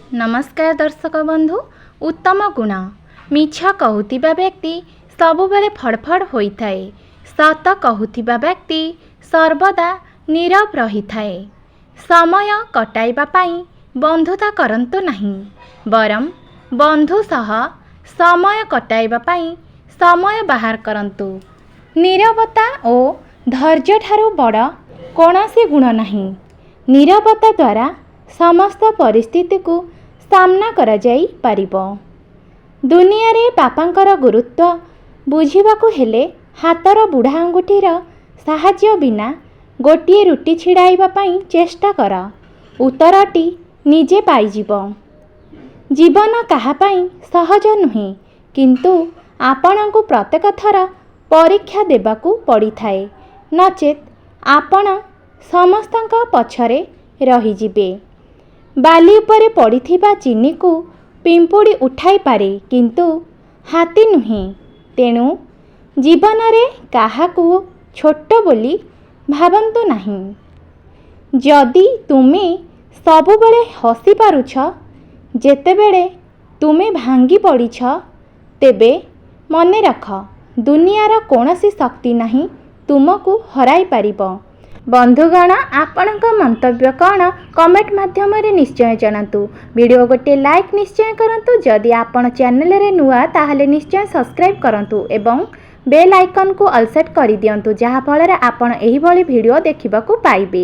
नमस्कार दर्शक बंधु। उत्तम गुण मिछ कहूथिबा व्यक्ति सबुबेले फड़फड़ होइथाए। सत कहूथिबा व्यक्ति सर्वदा नीरव रहिथाए। समय कटाइबा पाई बंधुता करंतु नहीं, बरम बंधु सह समय कटाइबा पाई समय बाहर करंतु। नीरवता और धैर्य ठारू बड़ कौनसी गुण नहीं। नीरवता द्वारा समस्त परिस्थिति को सामना करा जाई पारिबो। दुनिया रे बापांकर गुरुत्व बुझिबाकू हेले हातर बुढ़ा अंगुठीर साहाଯ୍य बिना गोटिए रुटी छिड़ाइबा पाई चेष्टा कर। उत्तरटी निजे पाइजिबो। जीवन काहा पाई सहज नुहे, किंतु आपणकू प्रत्येक थर परीक्षा देबाकू पड़िथाए, नचेत आपण समस्तक पछरे रहिजिबे। बाली उपरे पड़िथिबा चीनी को पिंपुड़ी उठाई पारे, किंतु हाथी नुहे। तेणु जीवन रे काहाकू छोट बोली भावंतु नहीं। जदि तुमे सबुबेले हसी पारुछ, जेतेबेले तुमे भांगी पड़ीछ, तेबे मने रख दुनियार कौनसी शक्ति नहीं तुमको हराई पारिबो। बंधुगण, आपणक मंतव्य कौन कमेंट माध्यम रे निश्चय जनातु। वीडियो गोटे लाइक निश्चय करंतु। जदि आपण चैनल रे नुआ ताहले निश्चय सब्सक्राइब करंतु एवं बेल आइकन को ऑल सेट करि दियंतु, जहा फल रे आपण एही भली वीडियो देखिबाकू पाइबे।